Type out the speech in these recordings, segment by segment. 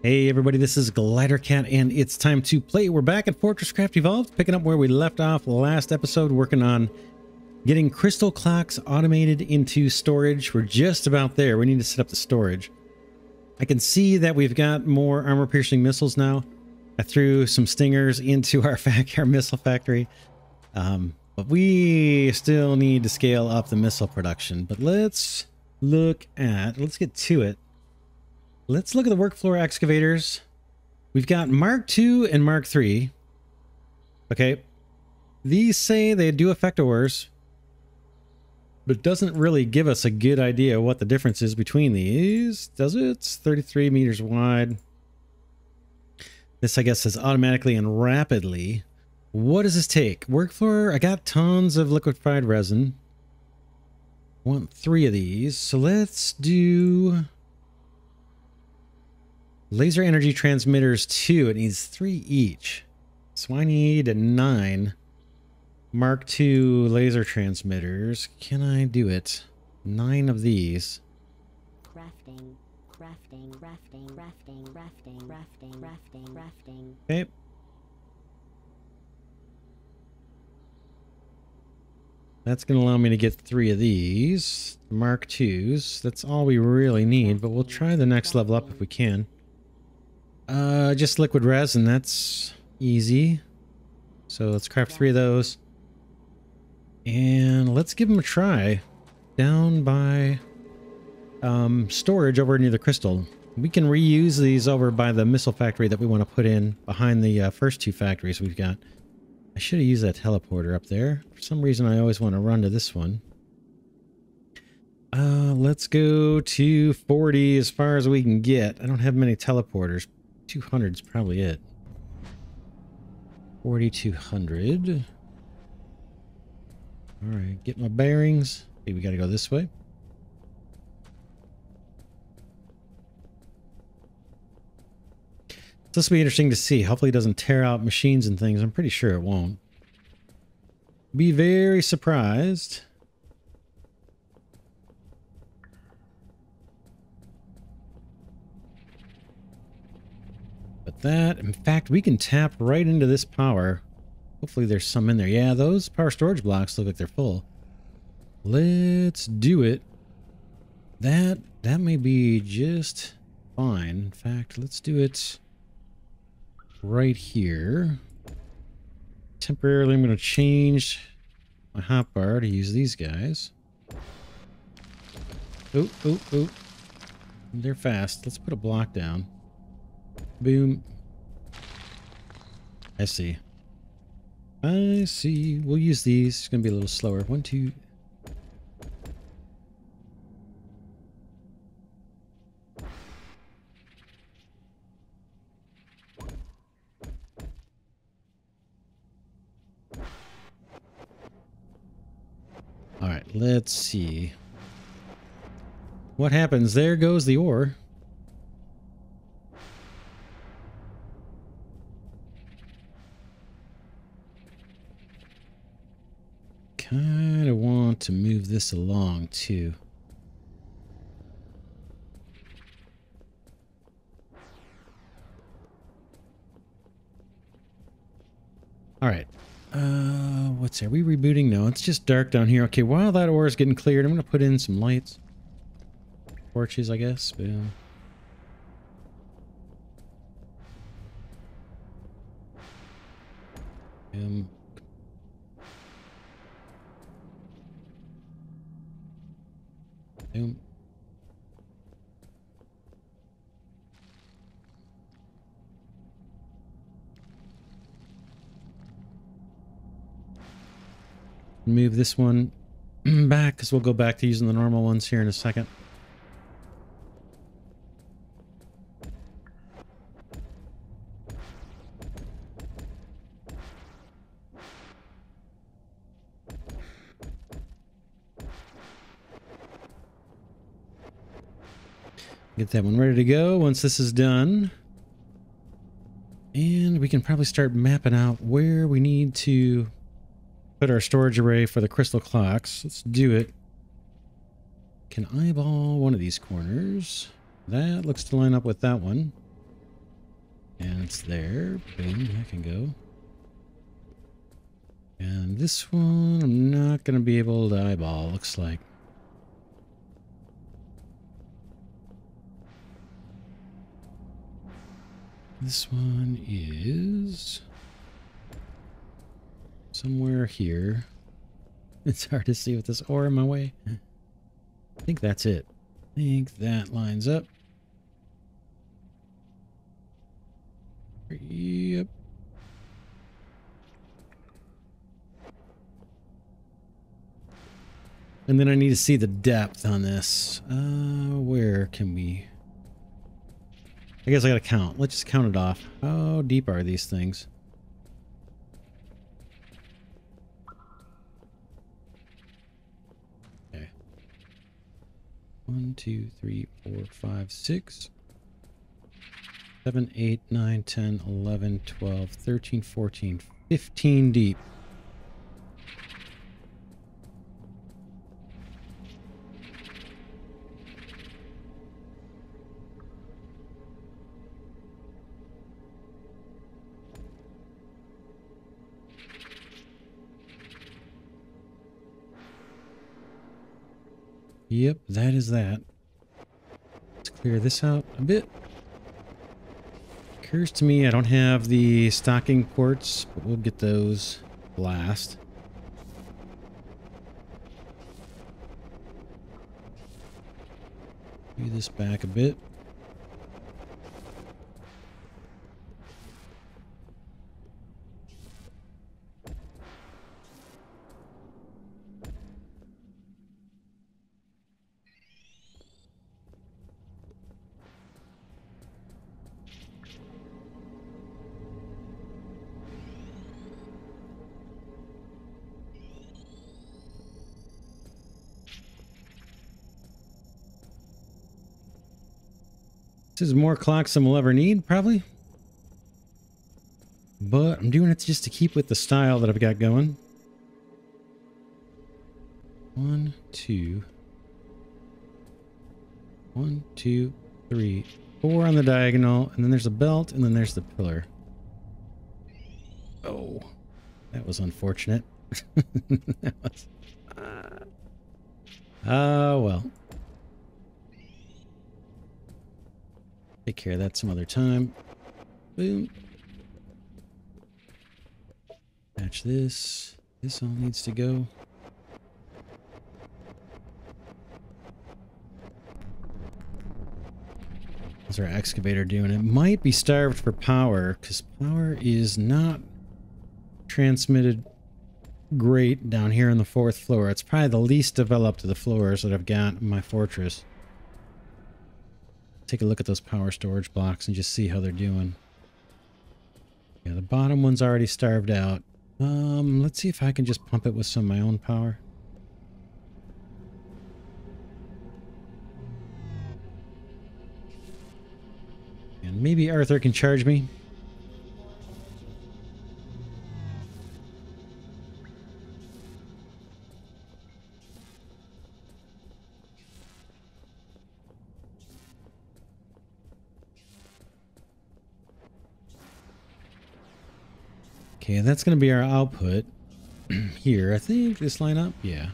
Hey everybody, this is Glidercat and it's time to play. We're back at FortressCraft Evolved, picking up where we left off last episode, working on getting crystal clocks automated into storage. We're just about there. We need to set up the storage. I can see that we've got more armor-piercing missiles now. I threw some stingers into our missile factory. But we still need to scale up the missile production. But let's get to it. Let's look at the Workfloor Excavators. We've got Mark II and Mark III. Okay. These say they do affect ores, but it doesn't really give us a good idea what the difference is between these. Does it? It's 33 meters wide. This, I guess, says automatically and rapidly. What does this take? Workfloor, I got tons of liquefied resin. I want 3 of these. So let's do laser energy transmitters 2. It needs 3 each. So I need 9 Mark II laser transmitters. Can I do it? 9 of these. Crafting. Okay. That's going to allow me to get 3 of these. Mark IIs. That's all we really need, but we'll try the next level up if we can. Just liquid resin, that's easy. So let's craft 3 of those. And let's give them a try. Down by storage over near the crystal. We can reuse these over by the missile factory that we want to put in behind the first 2 factories we've got. I should have used that teleporter up there. For some reason, I always want to run to this one. Let's go to 40 as far as we can get. I don't have many teleporters. 200 is probably it. 4,200. All right, get my bearings. Okay, we got to go this way. This will be interesting to see. Hopefully it doesn't tear out machines and things. I'm pretty sure it won't. Be very surprised. But that, in fact, we can tap right into this power. Hopefully there's some in there. Yeah, those power storage blocks look like they're full. Let's do it. That may be just fine. In fact, let's do it right here. Temporarily, I'm going to change my hotbar to use these guys. Oh. They're fast. Let's put a block down. Boom. I see. We'll use these. It's going to be a little slower. 1, 2. All right, let's see. What happens? There goes the ore. Kind of want to move this along too. All right. What's there? Are we rebooting? No, it's just dark down here. Okay, while that ore is getting cleared, I'm going to put in some lights. Torches, I guess. Boom. Boom. Boom. Move this one back because we'll go back to using the normal ones here in a second. Get that one ready to go once this is done. And we can probably start mapping out where we need to put our storage array for the crystal clocks. Let's do it. Can eyeball one of these corners. That looks to line up with that one. And it's there. Boom, that can go. And this one, I'm not going to be able to eyeball, looks like. This one is somewhere here. It's hard to see with this ore in my way. I think that's it. I think that lines up. Yep. And then I need to see the depth on this. Where can we... I guess I gotta count. Let's just count it off. How deep are these things? Okay. 1, 2, 3, 4, 5, 6, 7, 8, 9, 10, 11, 12, 13, 14, 15 deep. Yep, that is that. Let's clear this out a bit. Occurs to me I don't have the stocking ports, but we'll get those last. Do this back a bit. This is more clocks than we'll ever need, probably. But I'm doing it just to keep with the style that I've got going. 1, 2. 1, 2, 3, 4 on the diagonal, and then there's a belt, and then there's the pillar. Oh, that was unfortunate. That was... Oh, well. Take care of that some other time. Boom. Match this. This all needs to go. How's our excavator doing? It might be starved for power, because power is not transmitted great down here on the 4th floor. It's probably the least developed of the floors that I've got in my fortress. Take a look at those power storage blocks and just see how they're doing. Yeah, the bottom one's already starved out. Let's see if I can just pump it with some of my own power. And maybe Arthur can charge me. Okay, that's going to be our output here. I think this line up, yeah.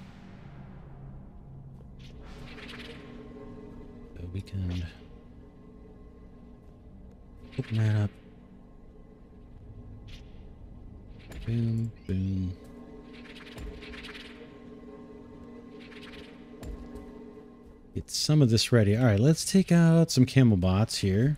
So we can open that up. Boom, boom. Get some of this ready. All right, let's take out some camel bots here.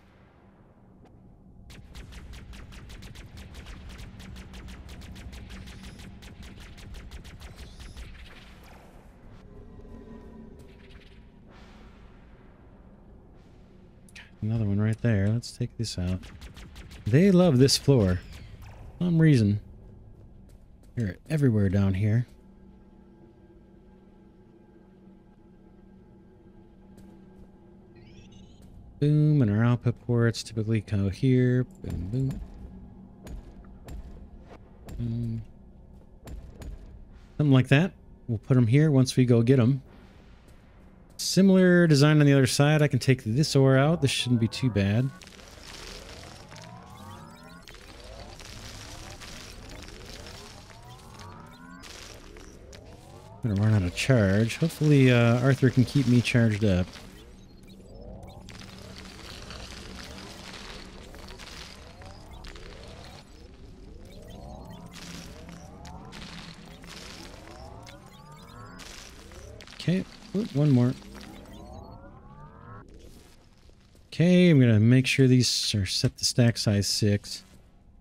Another one right there. Let's take this out. They love this floor. For some reason. They're everywhere down here. Boom, and our output ports typically go here. Boom, boom. Boom. Something like that. We'll put them here once we go get them. Similar design on the other side. I can take this ore out. This shouldn't be too bad. I'm gonna run out of charge. Hopefully Arthur can keep me charged up. Okay, one more. Okay, I'm gonna make sure these are set to stack size 6.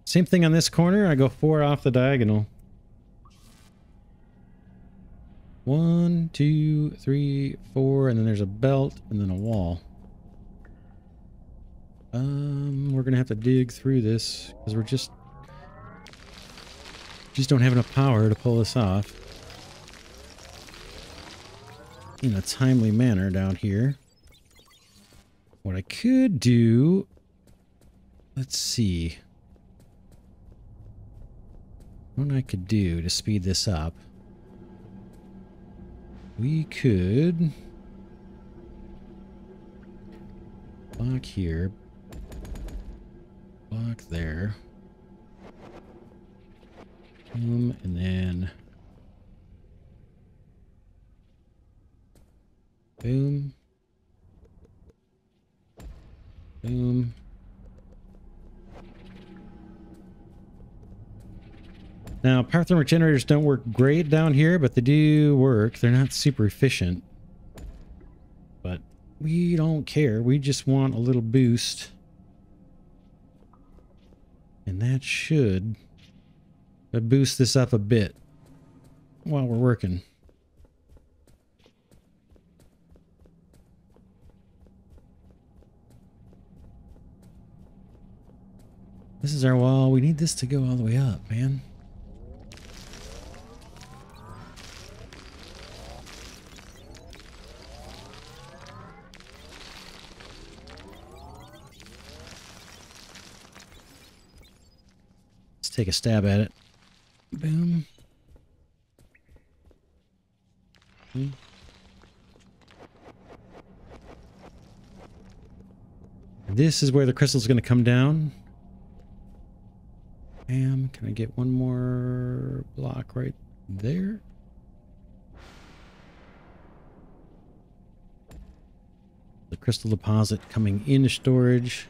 Same thing on this corner. I go 4 off the diagonal. 1, 2, 3, 4, and then there's a belt and then a wall. We're gonna have to dig through this because we're just don't have enough power to pull this off in a timely manner down here. What I could do, let's see what I could do to speed this up. We could block here, block there, boom, and then boom, boom. Now, power thermal generators don't work great down here, but they do work. They're not super efficient. But we don't care. We just want a little boost. And that should boost this up a bit while we're working. This is our wall. We need this to go all the way up, man. Let's take a stab at it. Boom. Boom. This is where the crystal's going to come down. Can I get one more block right there? The crystal deposit coming into storage.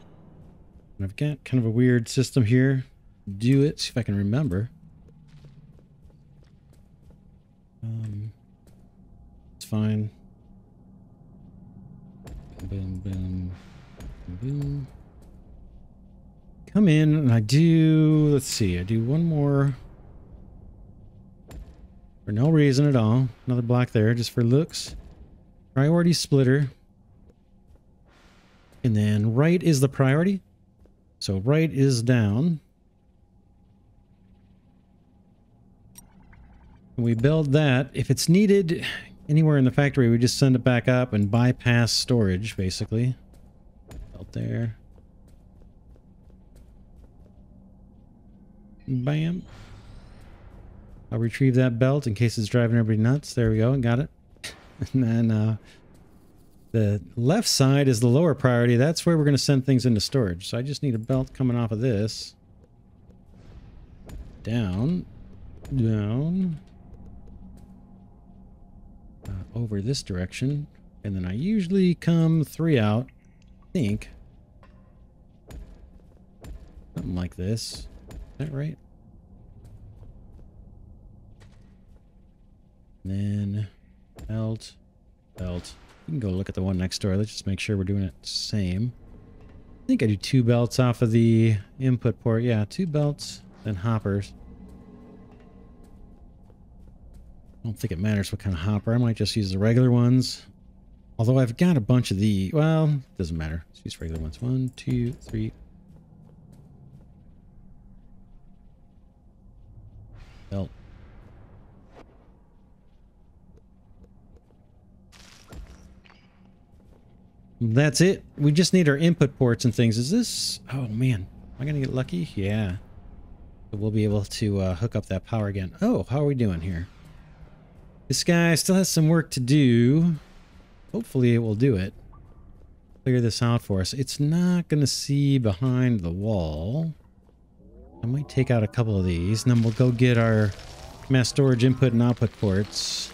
And I've got kind of a weird system here. Do it, see if I can remember. It's fine. Boom, boom, boom. Come in, and I do, let's see, I do one more for no reason at all. Another block there, just for looks. Priority splitter. And then right is the priority. So right is down. And we build that. If it's needed anywhere in the factory, we just send it back up and bypass storage, basically. Out there. Bam. I'll retrieve that belt in case it's driving everybody nuts. There we go. Got it. And then the left side is the lower priority. That's where we're going to send things into storage. So I just need a belt coming off of this. Down. Down. Over this direction. And then I usually come 3 out. I think. Something like this. Is that right? Then belt, belt. You can go look at the one next door. Let's just make sure we're doing it the same. I think I do 2 belts off of the input port. Yeah, 2 belts, then hoppers. I don't think it matters what kind of hopper. I might just use the regular ones. Although I've got a bunch of the, well, it doesn't matter. Let's use regular ones. 1, 2, 3. Belt. That's it. We just need our input ports and things. Is this... Oh, man. Am I going to get lucky? Yeah. So we'll be able to hook up that power again. Oh, how are we doing here? This guy still has some work to do. Hopefully it will do it. Clear this out for us. It's not going to see behind the wall. I might take out a couple of these, and then we'll go get our mass storage input and output ports.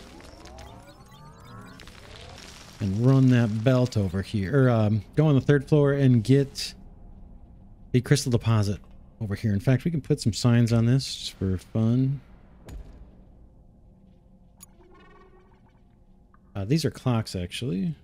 and run that belt over here, or go on the 3rd floor and get the crystal deposit over here. In fact, we can put some signs on this just for fun. These are clocks, actually.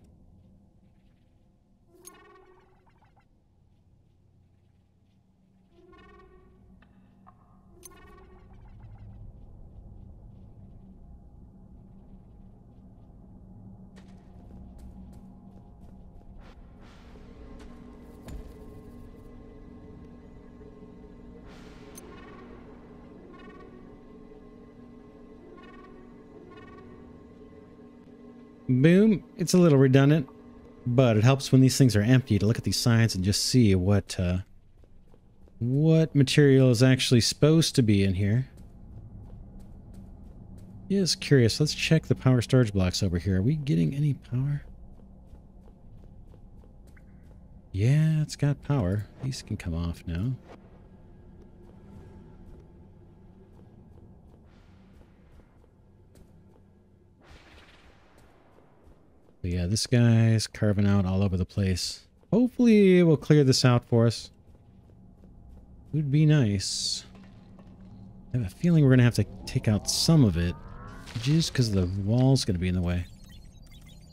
Boom. It's a little redundant, but it helps when these things are empty to look at these signs and just see what material is actually supposed to be in here. Just curious. Let's check the power storage blocks over here. Are we getting any power? Yeah, it's got power. These can come off now. But yeah, this guy's carving out all over the place. Hopefully it will clear this out for us. Would be nice. I have a feeling we're going to have to take out some of it just because the wall's going to be in the way.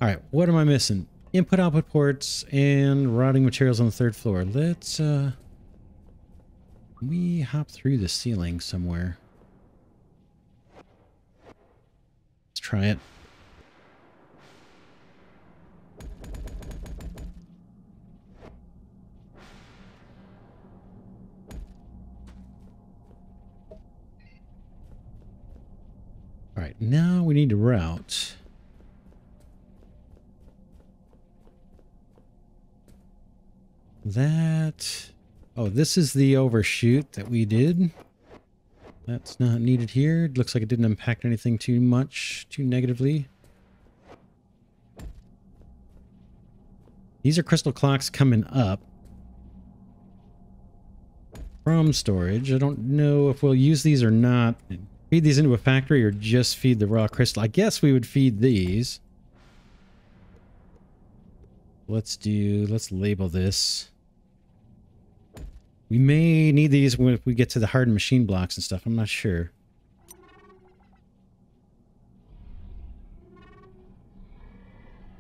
All right, what am I missing? Input-output ports and rotting materials on the 3rd floor. Let's, we hop through the ceiling somewhere. Let's try it. All right, now we need to route. That... Oh, this is the overshoot that we did. That's not needed here. It looks like it didn't impact anything too much, too negatively. These are crystal clocks coming up from storage. I don't know if we'll use these or not. Feed these into a factory or just feed the raw crystal. I guess we would feed these. Let's label this. We may need these if we get to the hardened machine blocks and stuff. I'm not sure.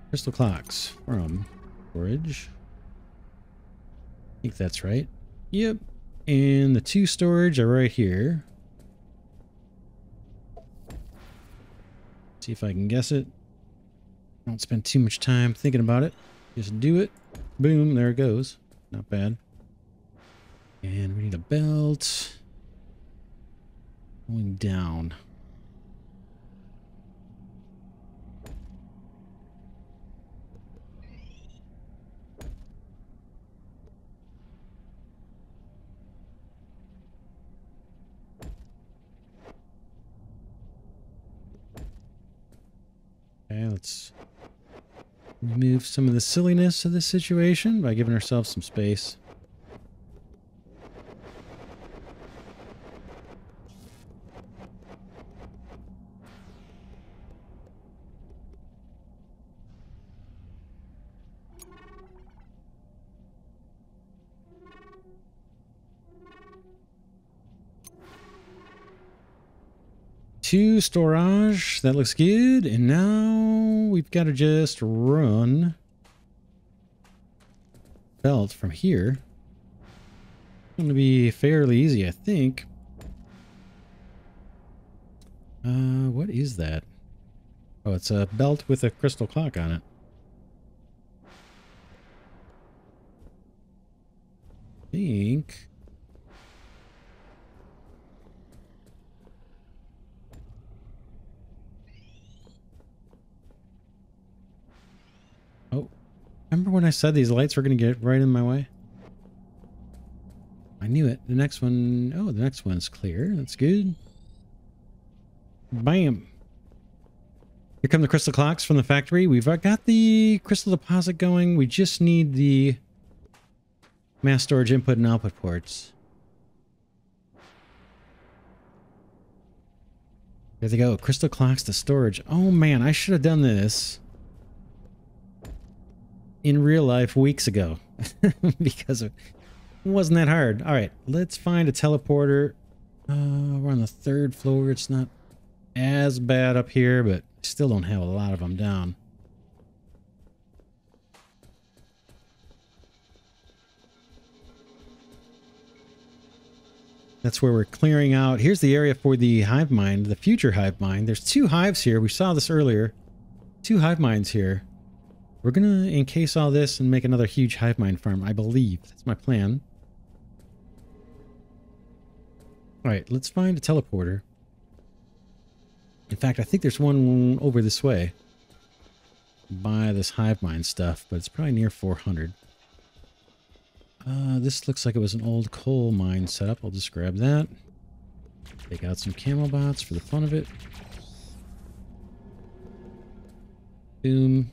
Crystal clocks from storage. I think that's right. Yep. And the 2 storage are right here. See if I can guess it. Don't spend too much time thinking about it. Just do it. Boom, there it goes. Not bad. And we need a belt. Going down. Okay, let's remove some of the silliness of this situation by giving ourselves some space. Two storage, that looks good. And now we've got to just run belt from here. It's going to be fairly easy, I think. What is that? Oh, it's a belt with a crystal clock on it. I think. Oh, remember when I said these lights were going to get right in my way? I knew it. The next one, oh, the next one's clear. That's good. Bam. Here come the crystal clocks from the factory. We've got the crystal deposit going. We just need the mass storage input and output ports. There they go. Crystal clocks to storage. Oh man, I should have done this in real life weeks ago because it wasn't that hard. All right, let's find a teleporter. We're on the 3rd floor. It's not as bad up here, but still don't have a lot of them down. That's where we're clearing out. Here's the area for the hive mind, the future hive mind. There's 2 hives here. We saw this earlier. 2 hive minds here. We're going to encase all this and make another huge hive mind farm, I believe. That's my plan. All right, let's find a teleporter. In fact, I think there's one over this way by this hive mind stuff, but it's probably near 400. This looks like it was an old coal mine setup. I'll just grab that. Take out some camel bots for the fun of it. Boom.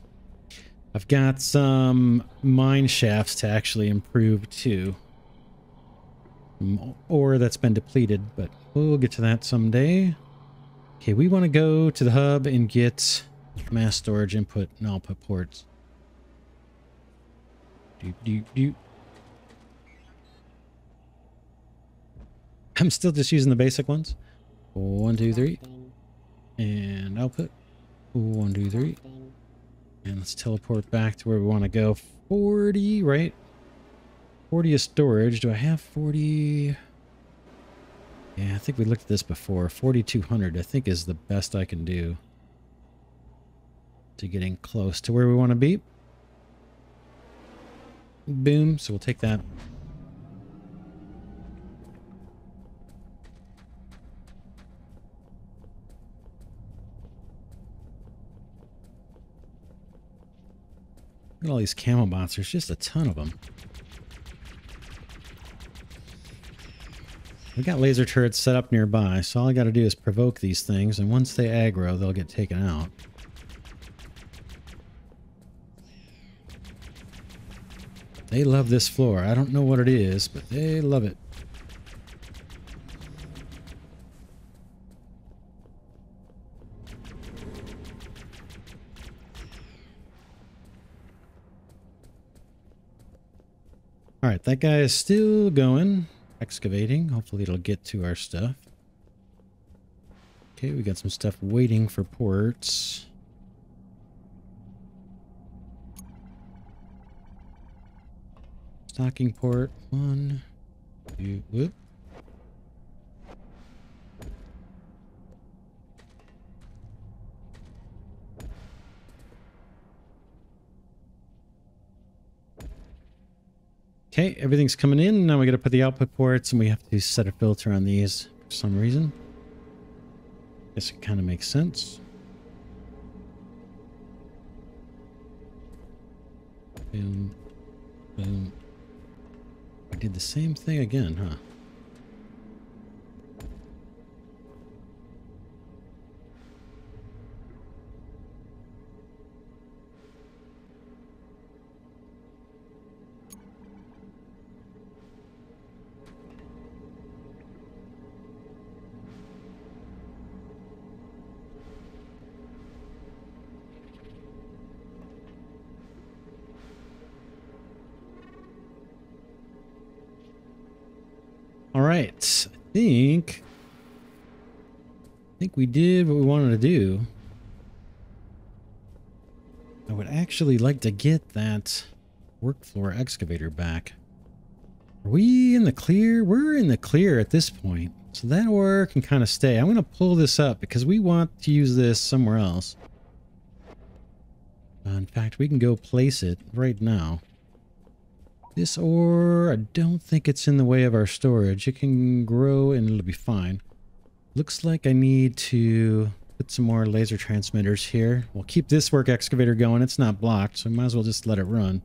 I've got some mine shafts to actually improve too. Ore that's been depleted, but we'll get to that someday. Okay, we want to go to the hub and get mass storage input and output ports. I'm still just using the basic ones. 1, 2, 3. And output. 1, 2, 3. And let's teleport back to where we want to go. 40, right? 40 is storage. Do I have 40? Yeah, I think we looked at this before. 4,200, I think, is the best I can do to getting close to where we want to be. Boom. So we'll take that. Look at all these camel bots. There's just a ton of them. We got laser turrets set up nearby, so all I got to do is provoke these things, and once they aggro, they'll get taken out. They love this floor. I don't know what it is, but they love it. All right, that guy is still going, excavating. Hopefully it'll get to our stuff. Okay, we got some stuff waiting for ports. Stocking port, 1, 2, whoop. Okay, everything's coming in. Now we got to put the output ports, and we have to set a filter on these for some reason. Guess it kind of makes sense. Boom, boom. We did the same thing again, huh? All right, I think we did what we wanted to do. I would actually like to get that Workfloor Excavator back. Are we in the clear? We're in the clear at this point, so that ore can kind of stay. I'm going to pull this up because we want to use this somewhere else. In fact, we can go place it right now. This ore, I don't think it's in the way of our storage. It can grow and it'll be fine. Looks like I need to put some more laser transmitters here. We'll keep this work excavator going. It's not blocked, so we might as well just let it run.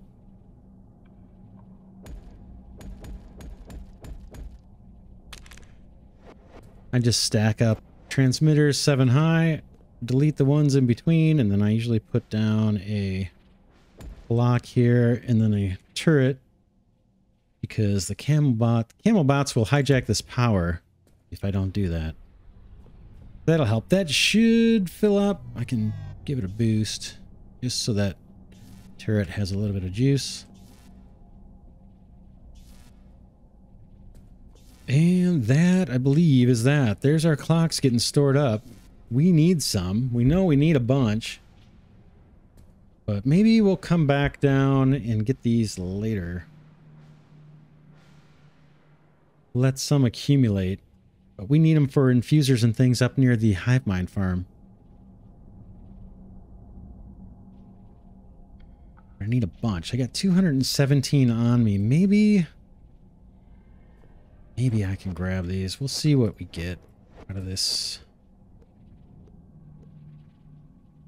I just stack up transmitters 7 high, delete the ones in between, and then I usually put down a block here and then a turret. Because the camel bots will hijack this power if I don't do that. That'll help. That should fill up. I can give it a boost just so that Turret has a little bit of juice. And that, I believe, is that. There's our clocks getting stored up. We need some. We know we need a bunch. But maybe we'll come back down and get these later. Let some accumulate. But we need them for infusers and things up near the hive mind farm. I need a bunch. I got 217 on me. Maybe I can grab these. We'll see what we get out of this.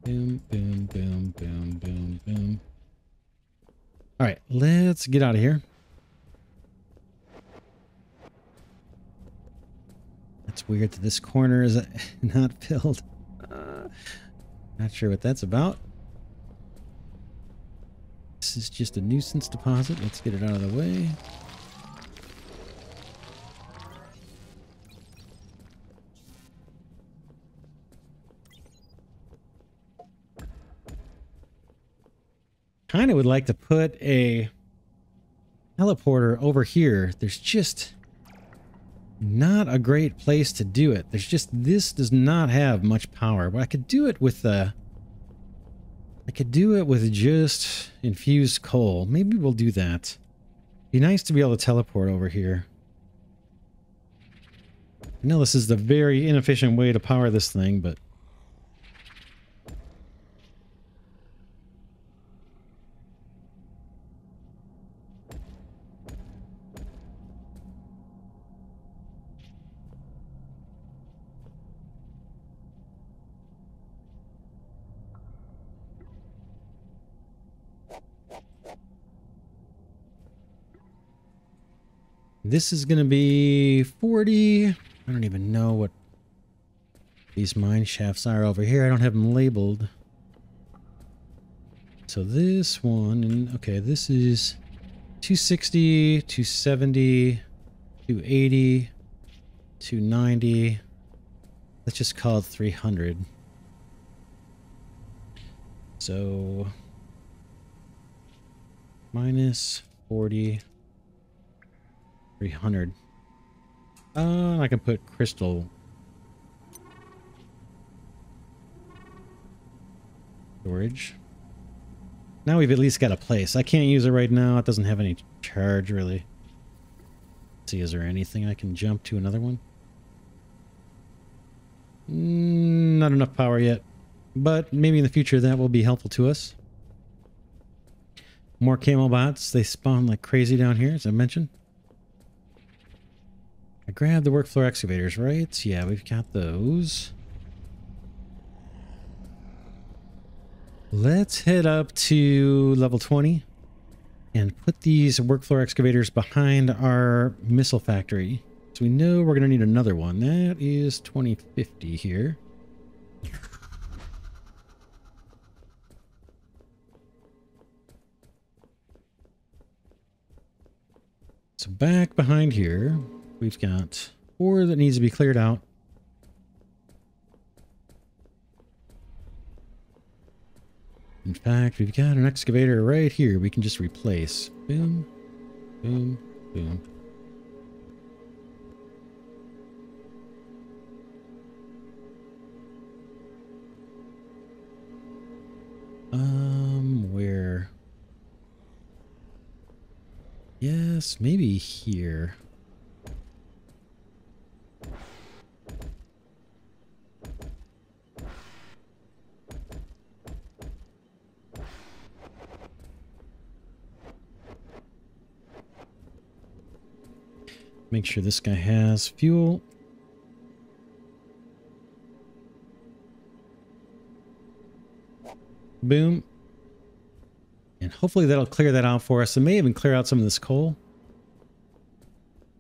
Boom, boom, boom, boom, boom, boom. All right, let's get out of here. That's weird that this corner is not filled. Not sure what that's about. This is just a nuisance deposit. Let's get it out of the way. Kind of would like to put a teleporter over here. There's just not a great place to do it. There's just, this does not have much power. But I could do it with just infused coal. Maybe we'll do that. Be nice to be able to teleport over here. I know this is the very inefficient way to power this thing, but this is going to be 40. I don't even know what these mine shafts are over here. I don't have them labeled. So this one, and okay, this is 260, 270, 280, 290. Let's just call it 300. So minus 40. 300. I can put crystal storage. Now we've at least got a place. I can't use it right now. It doesn't have any charge, really. Let's see, is there anything I can jump to another one? Not enough power yet. But maybe in the future that will be helpful to us. More camel bots. They spawn like crazy down here, as I mentioned. I grabbed the Workfloor Excavators, right? Yeah, we've got those. Let's head up to level 20 and put these Workfloor Excavators behind our missile factory. So we know we're going to need another one. That is 2050 here. So back behind here, we've got 4 that needs to be cleared out. In fact, we've got an excavator right here we can just replace. Boom, boom, boom. Where? Yes, maybe here. Make sure this guy has fuel. Boom. And hopefully that'll clear that out for us. It may even clear out some of this coal.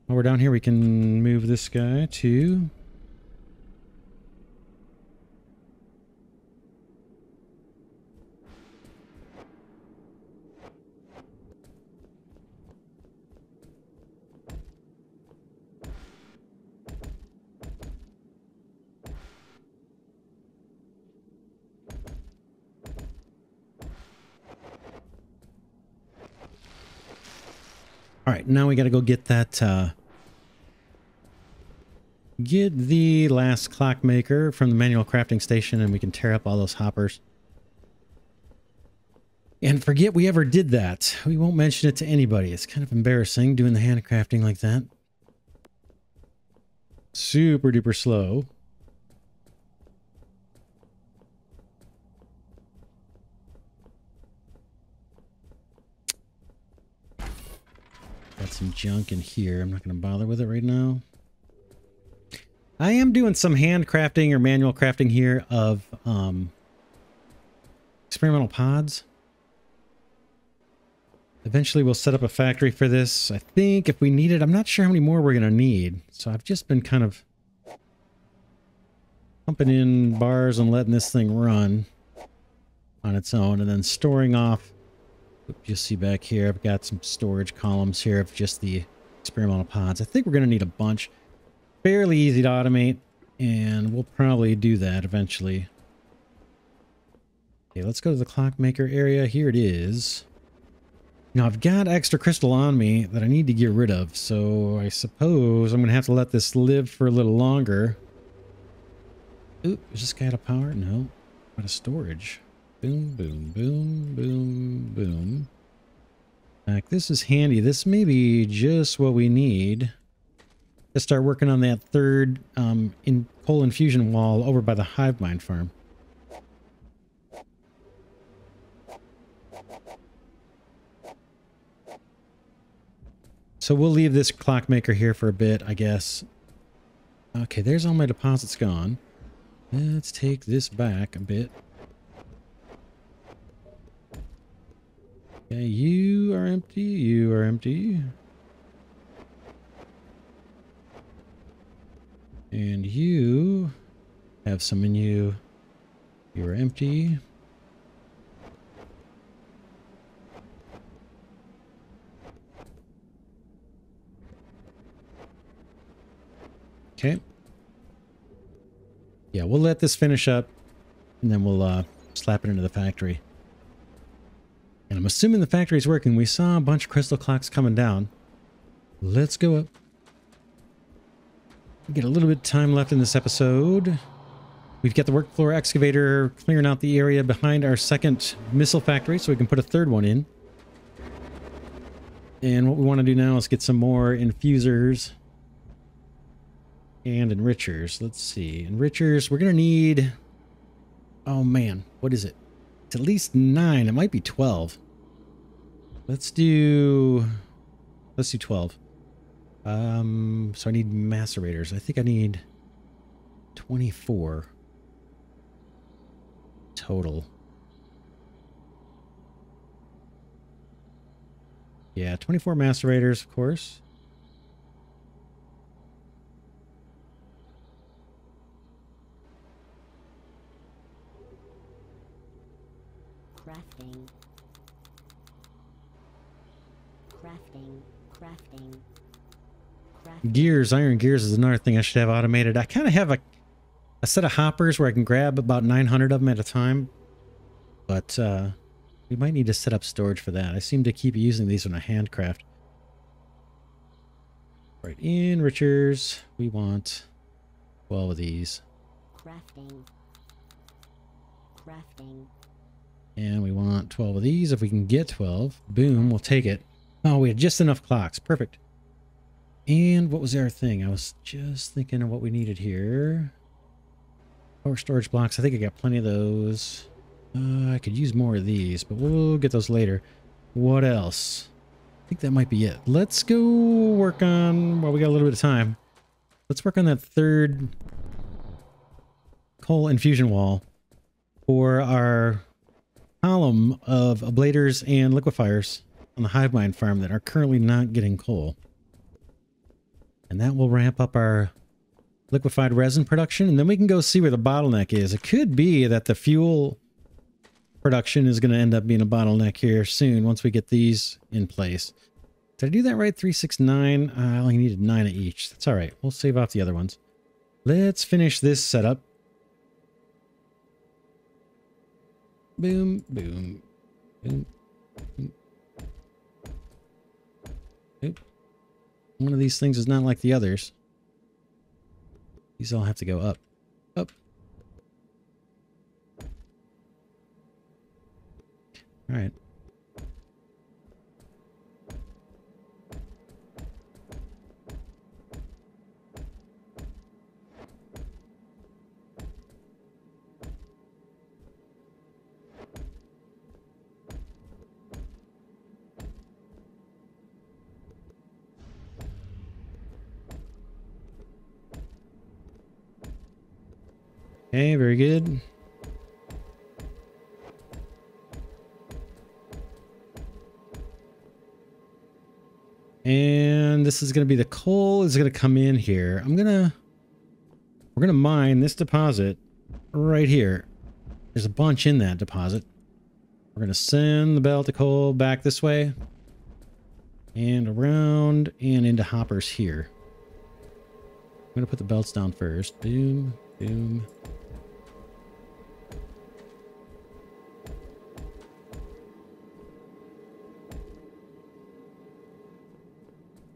While we're down here, we can move this guy to... All right, now we got to go get that, get the last Clockmaker from the manual crafting station, and we can tear up all those hoppers. And forget we ever did that. We won't mention it to anybody. It's kind of embarrassing doing the handcrafting like that. Super duper slow. Got some junk in here. I'm not going to bother with it right now. I am doing some handcrafting or manual crafting here of experimental pods. Eventually we'll set up a factory for this. I think if we need it, I'm not sure how many more we're going to need. So I've just been kind of pumping in bars and letting this thing run on its own, and then storing off. You'll see back here, I've got some storage columns here of just the experimental pods. I think we're going to need a bunch. Fairly easy to automate, and we'll probably do that eventually. Okay, let's go to the Clockmaker area. Here it is. Now, I've got extra crystal on me that I need to get rid of, so I suppose I'm going to have to let this live for a little longer. Oop, is this guy out of power? No. Out of storage. Boom, boom, boom, boom, boom. Like, this is handy. This may be just what we need to start working on that third coal infusion wall over by the hive mind farm. So we'll leave this Clockmaker here for a bit, I guess. Okay, there's all my deposits gone. Let's take this back a bit. Okay, you are empty, you are empty. And you have some in you. You are empty. Okay. Yeah, we'll let this finish up, and then we'll slap it into the factory. And I'm assuming the factory's working. We saw a bunch of crystal clocks coming down. Let's go up. We get a little bit of time left in this episode. We've got the Workfloor Excavator clearing out the area behind our second missile factory so we can put a third one in. And what we want to do now is get some more infusers and enrichers. Let's see. Enrichers, we're going to need... Oh, man. What is it? It's at least 9. It might be 12. Let's do 12. So I need macerators. I think I need 24 total. Yeah, 24 macerators, of course. Crafting. Gears, iron gears is another thing I should have automated. I kind of have a set of hoppers where I can grab about 900 of them at a time. But we might need to set up storage for that. I seem to keep using these when I handcraft. Right, enrichers. We want 12 of these. Crafting. And we want 12 of these. If we can get 12, boom, we'll take it. Oh, we had just enough clocks. Perfect. And what was our thing? I was just thinking of what we needed here. Power storage blocks. I think I got plenty of those. I could use more of these, but we'll get those later. What else? I think that might be it. Let's go work on... Well, we got a little bit of time. Let's work on that third coal infusion wall for our column of ablaters and liquefiers on the hive mind farm that are currently not getting coal. And that will ramp up our liquefied resin production, and then we can go see where the bottleneck is. It could be that the fuel production is going to end up being a bottleneck here soon once we get these in place. Did I do that right? 369. I only needed 9 of each. That's all right. We'll save off the other ones. Let's finish this setup. Boom, boom, boom, boom. Oop. One of these things is not like the others. These all have to go up. Up. All right. Okay, very good. And this is going to be the coal is going to come in here. We're going to mine this deposit right here. There's a bunch in that deposit. We're going to send the belt of coal back this way and around and into hoppers here. I'm going to put the belts down first. Boom, boom.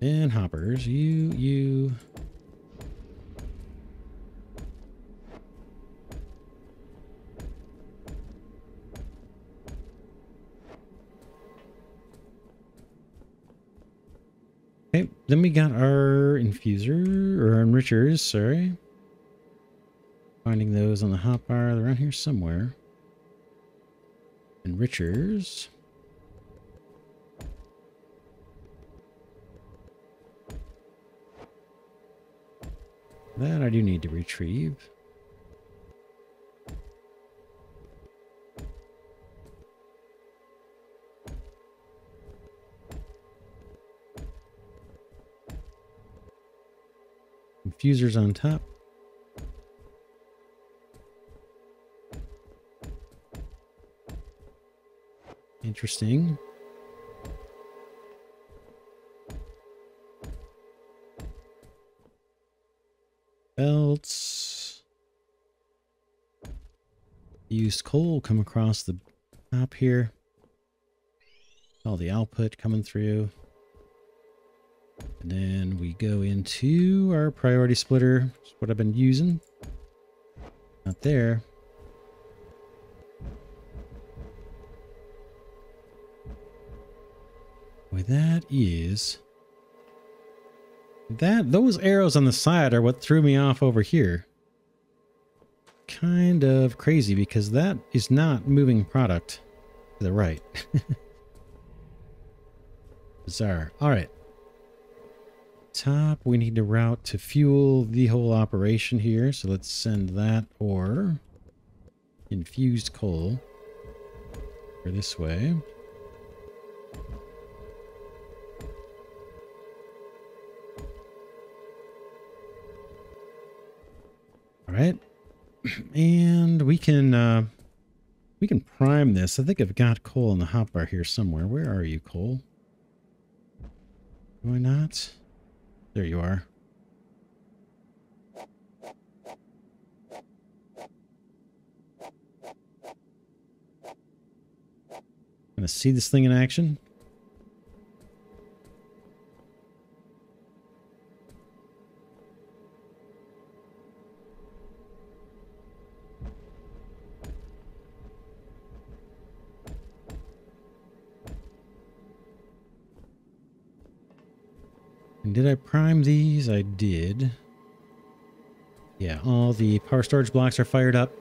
And hoppers, you. Okay, then we got our infuser, or enrichers, sorry. Finding those on the hotbar, they're around here somewhere. Enrichers. That I do need to retrieve. Infusers on top. Interesting. Belts. Used coal come across the top here. All the output coming through. And then we go into our priority splitter. That's what I've been using. Not there. Boy, that is... those arrows on the side are what threw me off over here. Kind of crazy because that is not moving product to the right. Bizarre. All right. Top, we need to route to fuel the whole operation here. So let's send that ore. Infused coal. Or this way. All right, and we can prime this. I think I've got coal in the hotbar here somewhere. Where are you, coal? Do I not? There you are. Gonna see this thing in action. And did I prime these? I did. Yeah, all the power storage blocks are fired up.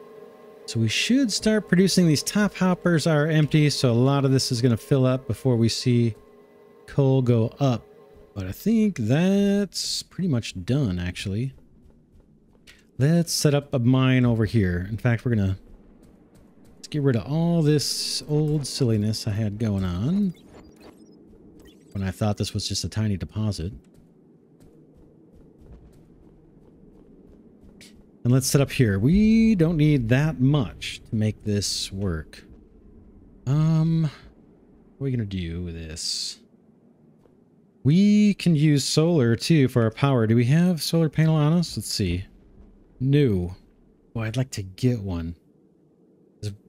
So we should start producing. These top hoppers are empty, so a lot of this is going to fill up before we see coal go up. But I think that's pretty much done, actually. Let's set up a mine over here. In fact, let's get rid of all this old silliness I had going on when I thought this was just a tiny deposit. And let's set up here. We don't need that much to make this work. What are we gonna do with this? We can use solar too for our power. Do we have solar panel on us? Let's see. No. Boy, I'd like to get one.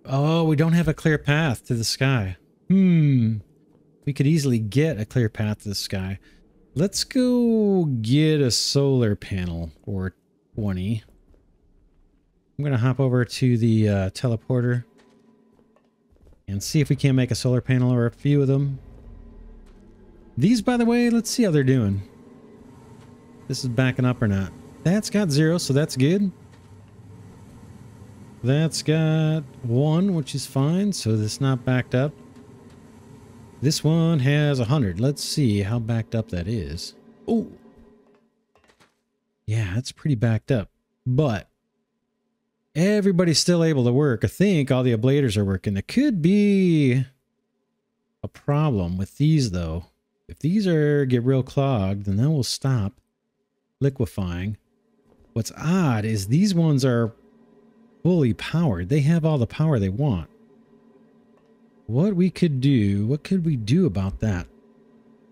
Oh, we don't have a clear path to the sky. We could easily get a clear path to the sky. Let's go get a solar panel for 20. I'm going to hop over to the teleporter and see if we can't make a solar panel or a few of them. These, by the way, let's see how they're doing. This is backing up or not. That's got 0, so that's good. That's got 1, which is fine, so that's not backed up. This one has 100. Let's see how backed up that is. Oh, yeah, that's pretty backed up. But everybody's still able to work. I think all the ablators are working. There could be a problem with these, though. If these get real clogged, then that will stop liquefying. What's odd is these ones are fully powered. They have all the power they want. What we could do, what could we do about that?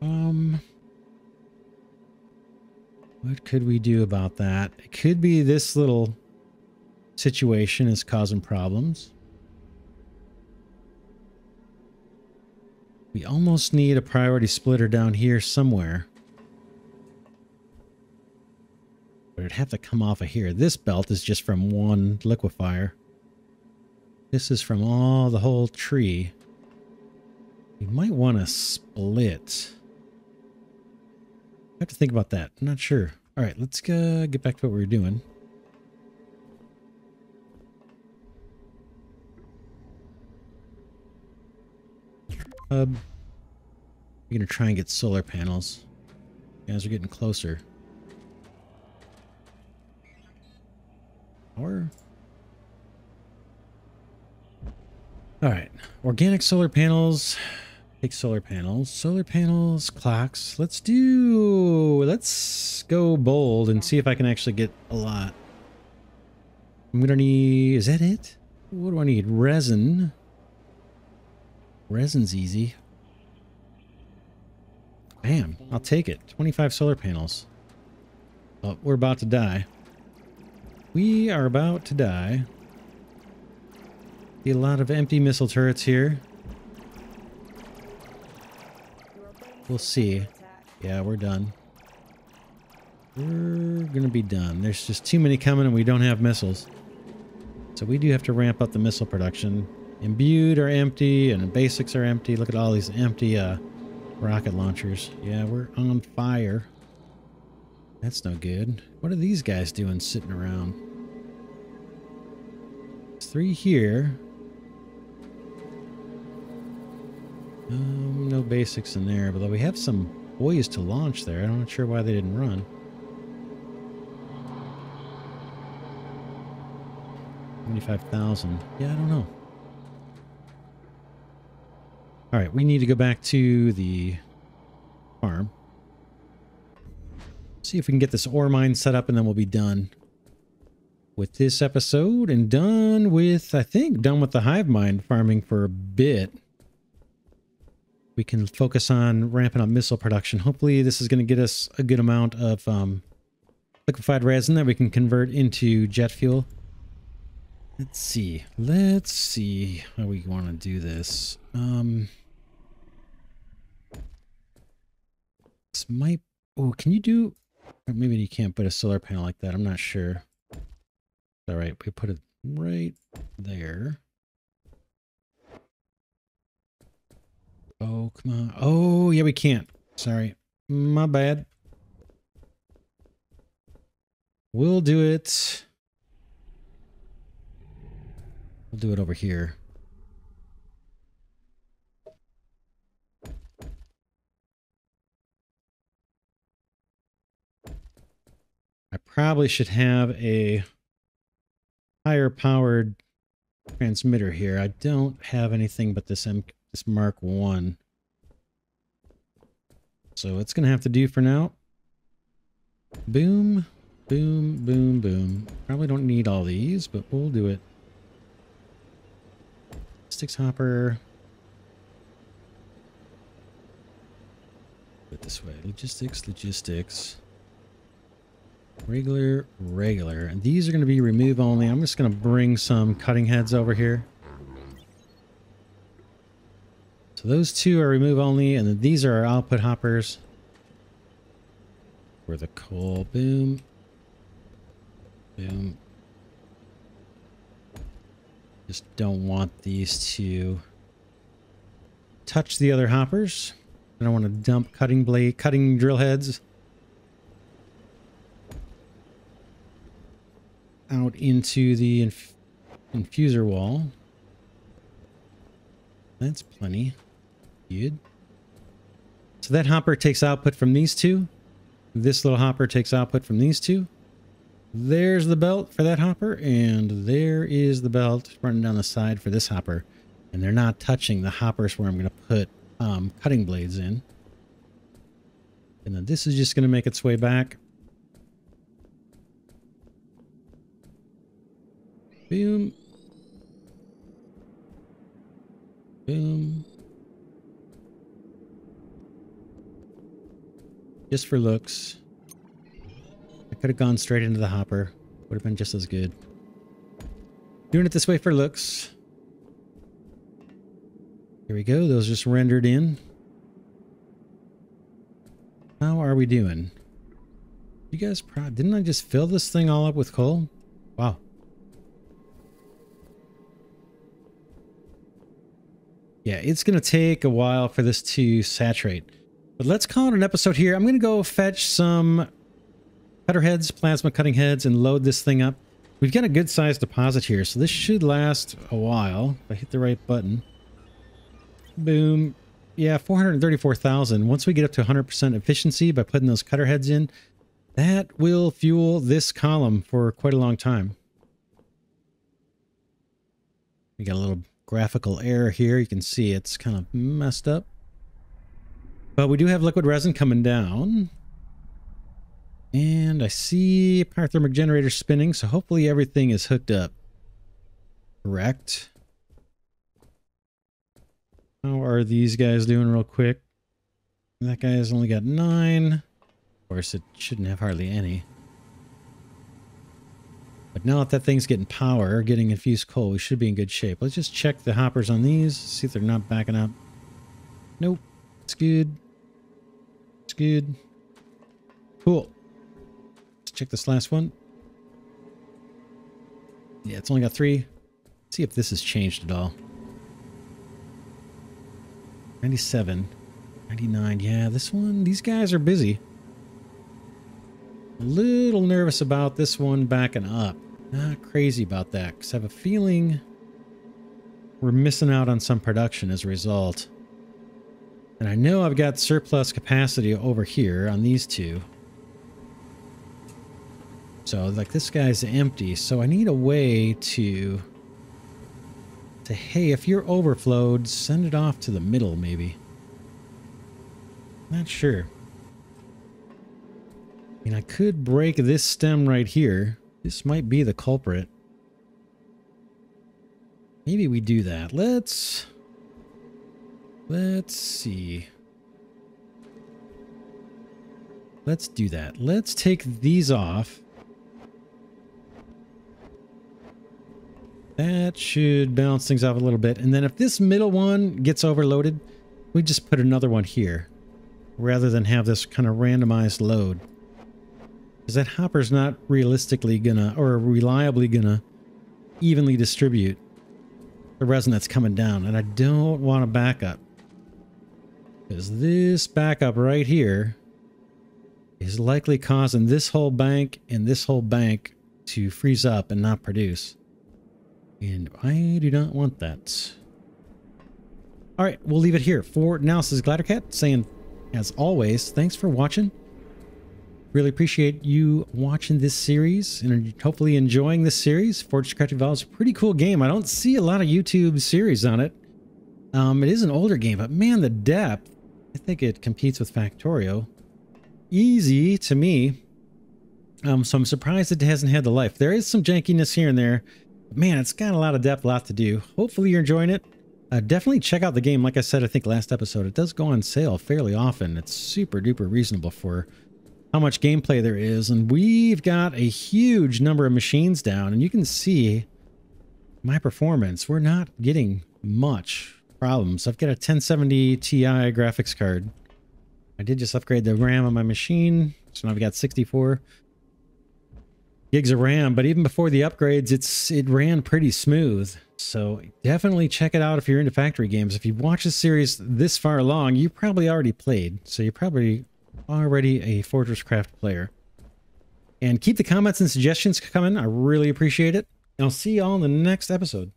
What could we do about that? It could be this little situation is causing problems. We almost need a priority splitter down here somewhere. But it'd have to come off of here. This belt is just from one liquefier. This is from the whole tree. We might want to split. I have to think about that. I'm not sure. All right, let's get back to what we were doing. We're going to try and get solar panels. Guys are getting closer. Power. All right, organic solar panels. Take solar panels. Solar panels, clocks. Let's go bold and see if I can actually get a lot. I'm gonna need, is that it? What do I need? Resin. Resin's easy. Bam, I'll take it. 25 solar panels. Oh, we're about to die. We are about to die. See a lot of empty missile turrets here. We'll see. Yeah, we're done. We're gonna be done. There's just too many coming and we don't have missiles. So we do have to ramp up the missile production. Imbued are empty and the basics are empty. Look at all these empty rocket launchers. Yeah, we're on fire. That's no good. What are these guys doing sitting around? There's 3 here. No basics in there, although we have some buoys to launch there. I'm not sure why they didn't run. $75,000. Yeah, I don't know. All right, we need to go back to the farm. See if we can get this ore mine set up, and then we'll be done with this episode and done with, I think, done with the hive mind farming for a bit. We can focus on ramping up missile production. Hopefully this is going to get us a good amount of liquefied resin that we can convert into jet fuel. Let's see how we want to do this. This might, oh, can you do, or maybe you can't put a solar panel like that. I'm not sure. All right, we put it right there. Oh, come on. Oh, yeah, we can't. Sorry. My bad. We'll do it. We'll do it over here. I probably should have a higher powered transmitter here. I don't have anything but this Mark 1. So it's going to have to do for now. Boom, boom, boom, boom. Probably don't need all these, but we'll do it. Sticks hopper. Put it this way. Logistics. Regular. And these are going to be remove only. I'm just going to bring some cutting heads over here. So those 2 are remove only, and then these are our output hoppers. For the coal. Boom. Boom. Just don't want these to touch the other hoppers. I don't want to dump cutting drill heads out into the infuser wall. That's plenty. Good. So that hopper takes output from these two. This little hopper takes output from these two. There's the belt for that hopper, and there is the belt running down the side for this hopper. And they're not touching the hoppers where I'm going to put cutting blades in. And then this is just going to make its way back. Boom. Boom. Just for looks. I could have gone straight into the hopper. Would have been just as good. Doing it this way for looks. Here we go. Those just rendered in. How are we doing? You guys didn't I just fill this thing all up with coal? Wow. Yeah, it's going to take a while for this to saturate. But let's call it an episode here. I'm going to go fetch some cutter heads, plasma cutting heads, and load this thing up. We've got a good sized deposit here, so this should last a while. If I hit the right button. Boom. Yeah, 434,000. Once we get up to 100% efficiency by putting those cutter heads in, that will fuel this column for quite a long time. We got a little graphical error here. You can see it's kind of messed up. But we do have liquid resin coming down. And I see pyrothermic generator spinning, so hopefully everything is hooked up. Correct. How are these guys doing real quick? That guy has only got 9. Of course, it shouldn't have hardly any. But now that thing's getting power, getting infused coal, we should be in good shape. Let's just check the hoppers on these, see if they're not backing up. Nope. It's good. It's good. Cool. Let's check this last one. Yeah, it's only got 3. Let's see if this has changed at all. 97. 99. Yeah, this one, these guys are busy. A little nervous about this one backing up. Not crazy about that, because I have a feeling we're missing out on some production as a result. And I know I've got surplus capacity over here on these two. So, like, this guy's empty, so I need a way to hey, if you're overflowed, send it off to the middle, maybe. Not sure. I mean, I could break this stem right here. This might be the culprit. Maybe we do that. Let's see. Let's do that. Let's take these off. That should balance things off a little bit. And then if this middle one gets overloaded, we just put another one here rather than have this kind of randomized load. Because that hopper's not realistically gonna, or reliably gonna, evenly distribute the resin that's coming down. And I don't want a backup. Because this backup right here is likely causing this whole bank and this whole bank to freeze up and not produce. And I do not want that. All right, we'll leave it here. For now, this is Glidercat saying, as always, thanks for watching. Really appreciate you watching this series and hopefully enjoying this series. FortressCraft Evolved is a pretty cool game. I don't see a lot of YouTube series on it. It is an older game, but man, the depth. I think it competes with Factorio. Easy to me. So I'm surprised it hasn't had the life. There is some jankiness here and there. But man, it's got a lot of depth, a lot to do. Hopefully you're enjoying it. Definitely check out the game. Like I said, I think last episode, it does go on sale fairly often. It's super duper reasonable for how much gameplay there is. And we've got a huge number of machines down. And you can see my performance. We're not getting much problems. I've got a 1070 Ti graphics card. I did just upgrade the RAM on my machine. So now we got 64 gigs of RAM, but even before the upgrades, it ran pretty smooth. So definitely check it out if you're into factory games. If you've watched this series this far along, you probably already played. So you're probably already a FortressCraft player. And keep the comments and suggestions coming. I really appreciate it. And I'll see y'all in the next episode.